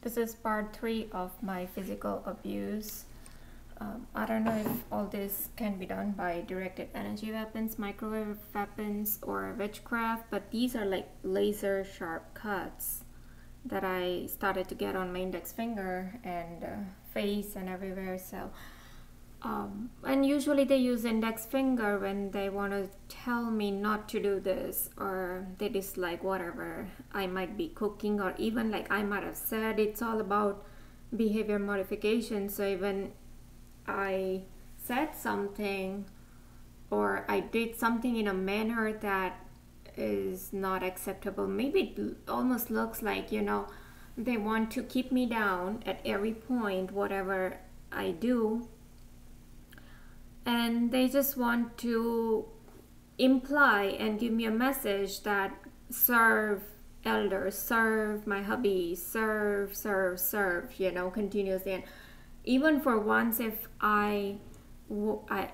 This is part 3 of my physical abuse. I don't know if all this can be done by directed energy weapons, microwave weapons, or witchcraft, but these are like laser sharp cuts that I started to get on my index finger and face and everywhere. So and usually they use index finger when they want to tell me not to do this, or they dislike whatever I might be cooking, or even like I might have said it's all about behavior modification. So even I said something or I did something in a manner that is not acceptable, maybe it almost looks like, you know, they want to keep me down at every point, whatever I do, and they just want to imply and give me a message that serve elders, serve my hubby, serve, you know, continuously. And even for once, if I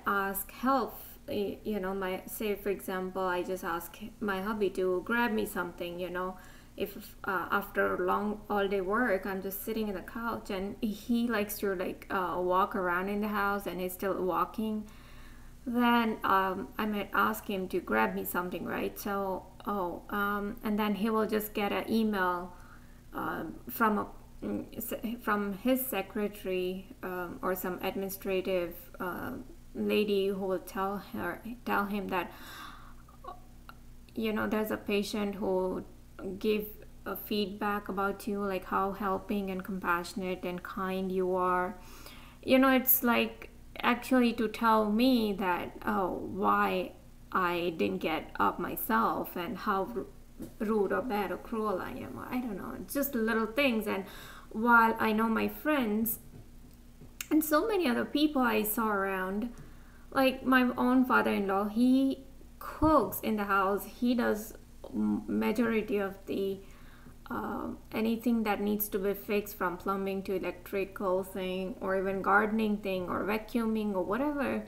ask help, you know, say for example, I just ask my hubby to grab me something, you know, if after long all day work I'm just sitting in the couch and he likes to like walk around in the house and he's still walking, then I might ask him to grab me something, right? So and then he will just get an email from his secretary or some administrative lady who will tell him that, you know, there's a patient who give a feedback about you, like how helping and compassionate and kind you are. You know, it's like actually to tell me that, oh, why I didn't get up myself and how rude or bad or cruel I am. I don't know, it's just little things. And while I know my friends and so many other people I saw around, like my own father-in-law, he cooks in the house, he does majority of the anything that needs to be fixed, from plumbing to electrical thing, or even gardening thing, or vacuuming or whatever.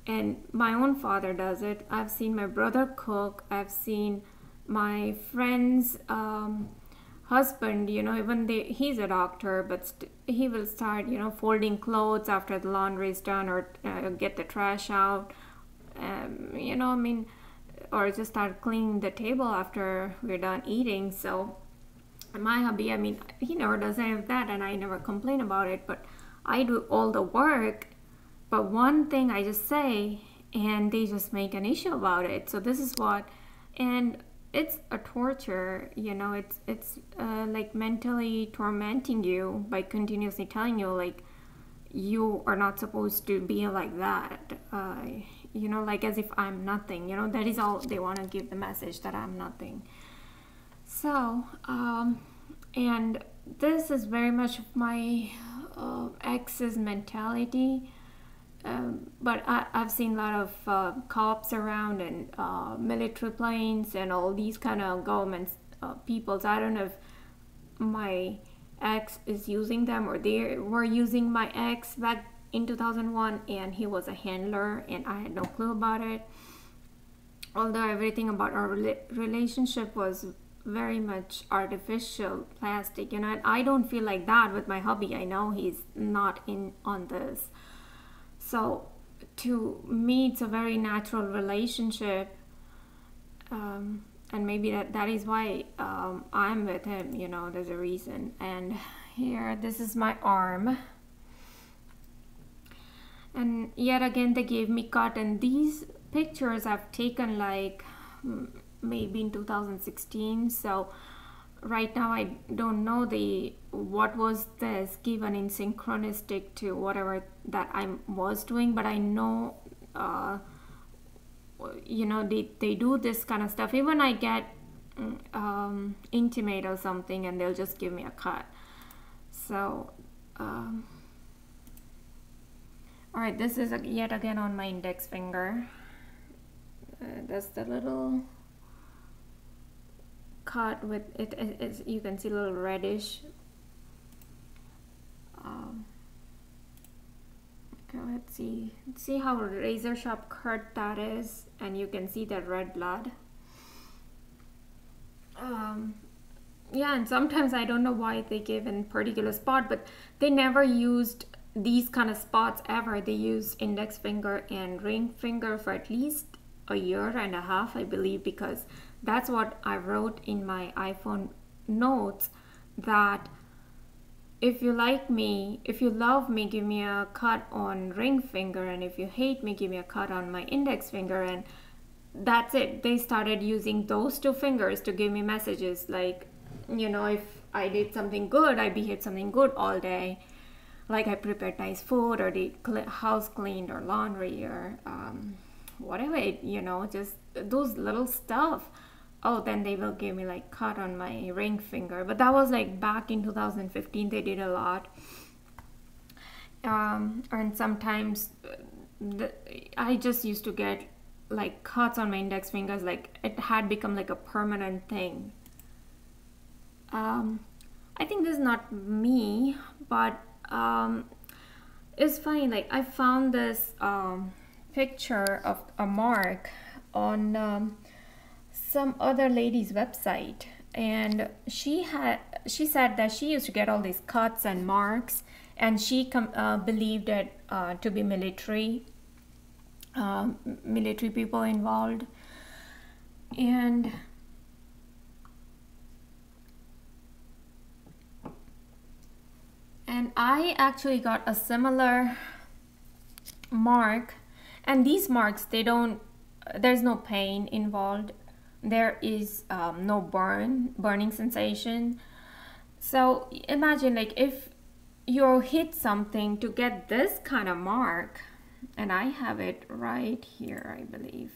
And my own father does it. I've seen my brother cook. I've seen my friend's husband, you know, even he's a doctor, but he will start, you know, folding clothes after the laundry is done, or get the trash out, you know, I mean, or just start cleaning the table after we're done eating. So my hubby, I mean, he never does any of that, and I never complain about it, but I do all the work. But one thing I just say and they just make an issue about it. So this is what, and it's a torture, you know, it's like mentally tormenting you by continuously telling you like you are not supposed to be like that, you know, like as if I'm nothing, you know, that is all they want to give the message, that I'm nothing. So and this is very much my ex's mentality. But I've seen a lot of cops around, and military planes and all these kind of government people. So I don't know if my ex is using them, or they were using my ex back in 2001, and he was a handler and I had no clue about it. Although everything about our relationship was very much artificial, plastic, you know, and I don't feel like that with my hubby. I know he's not in on this. So to me, it's a very natural relationship, and maybe that is why I'm with him, you know, there's a reason. And here, this is my arm. And yet again, they gave me cut, and these pictures I've taken like maybe in 2016. So right now I don't know what was this given in synchronistic to whatever that I was doing, but I know you know, they do this kind of stuff. Even I get intimate or something and they'll just give me a cut. So alright, this is yet again on my index finger. That's the little cut with it, you can see a little reddish. Okay, let's see how razor sharp cut that is, and you can see the red blood. Yeah, and sometimes I don't know why they give in particular spot, but they never used these kind of spots ever. They used index finger and ring finger for at least a year and a half, I believe, because that's what I wrote in my iPhone notes, that if you like me, if you love me, give me a cut on ring finger, and if you hate me, give me a cut on my index finger. And that's it. They started using those two fingers to give me messages like, if I did something good, I behaved something good all day, like I prepared nice food or the house cleaned or laundry or whatever, just those little stuff. Oh, then they will give me like cut on my ring finger. But that was like back in 2015. They did a lot. And sometimes I just used to get like cuts on my index fingers, like it had become like a permanent thing. I think this is not me, but it's funny. Like I found this picture of a mark on some other lady's website, and she said that she used to get all these cuts and marks, and she believed it to be military people involved. And I actually got a similar mark, and these marks, there's no pain involved, there is no burning sensation. So imagine, like, if you hit something to get this kind of mark, and I have it right here, I believe.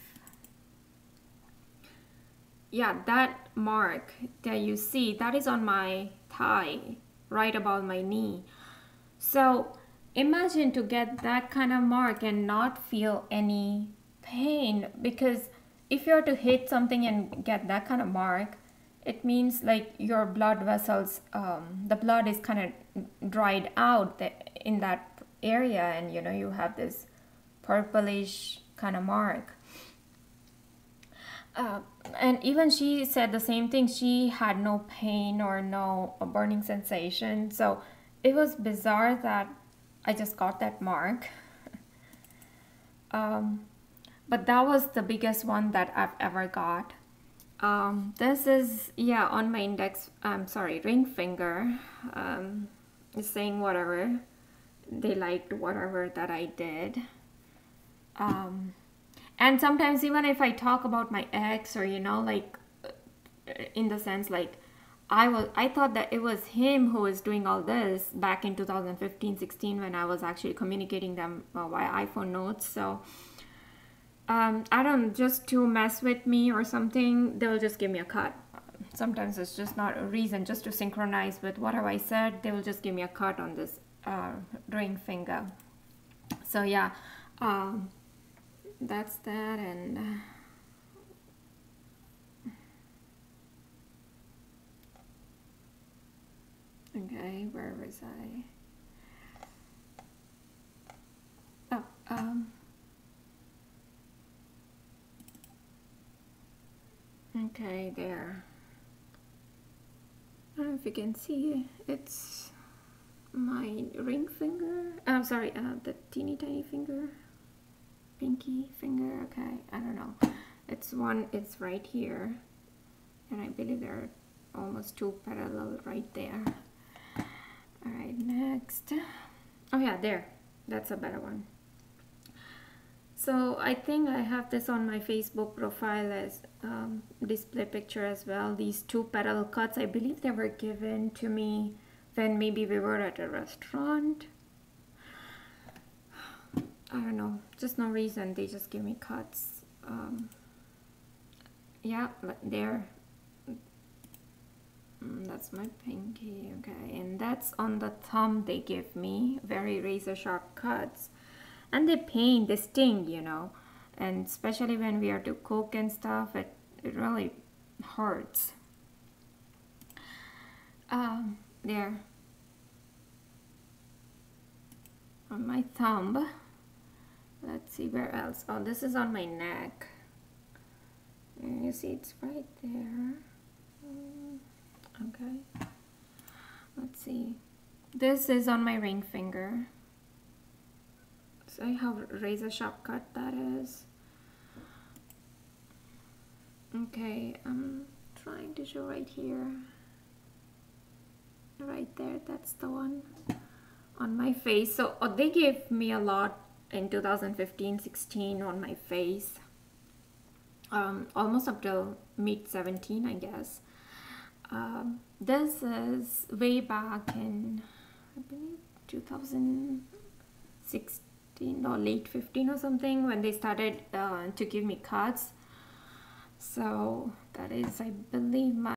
Yeah, that mark that you see, that is on my thigh, right above my knee. So imagine to get that kind of mark and not feel any pain, because if you're to hit something and get that kind of mark, it means like your blood vessels, the blood is kind of dried out in that area, and you have this purplish kind of mark. And even she said the same thing. She had no pain or no burning sensation. So it was bizarre that I just got that mark. But that was the biggest one that I've ever got. This is, yeah, on my ring finger. It's saying whatever. They liked whatever that I did. And sometimes even if I talk about my ex, or like in the sense like I thought that it was him who was doing all this back in 2015-16 when I was actually communicating them via iPhone notes. So I don't, just to mess with me or something, they'll just give me a cut. Sometimes it's just not a reason, just to synchronize with whatever I said, they will just give me a cut on this ring finger. So yeah, that's that. And okay, where was I? Okay, there. I don't know if you can see, it's my ring finger. I'm sorry, the teeny tiny finger, pinky finger. Okay, I don't know. It's right here, and I believe there are almost two parallel right there. All right, next. Oh yeah, there. That's a better one. So I think I have this on my Facebook profile as display picture as well. These two parallel cuts, I believe they were given to me when maybe we were at a restaurant. I don't know, just no reason, they just give me cuts. Yeah, there. That's my pinky. Okay, and that's on the thumb. They give me very razor sharp cuts, and they pain, they sting, and especially when we are to cook and stuff, it really hurts. There on my thumb. Let's see, where else? Oh, this is on my neck. You see, it's right there. Okay, let's see. This is on my ring finger. See how razor sharp cut that is. Okay, I'm trying to show right here. Right there, that's the one on my face. So they gave me a lot in 2015-16 on my face, almost up till mid 17, I guess. This is way back in, I believe, 2016 or late 15 or something, when they started to give me cuts. So that is, I believe, my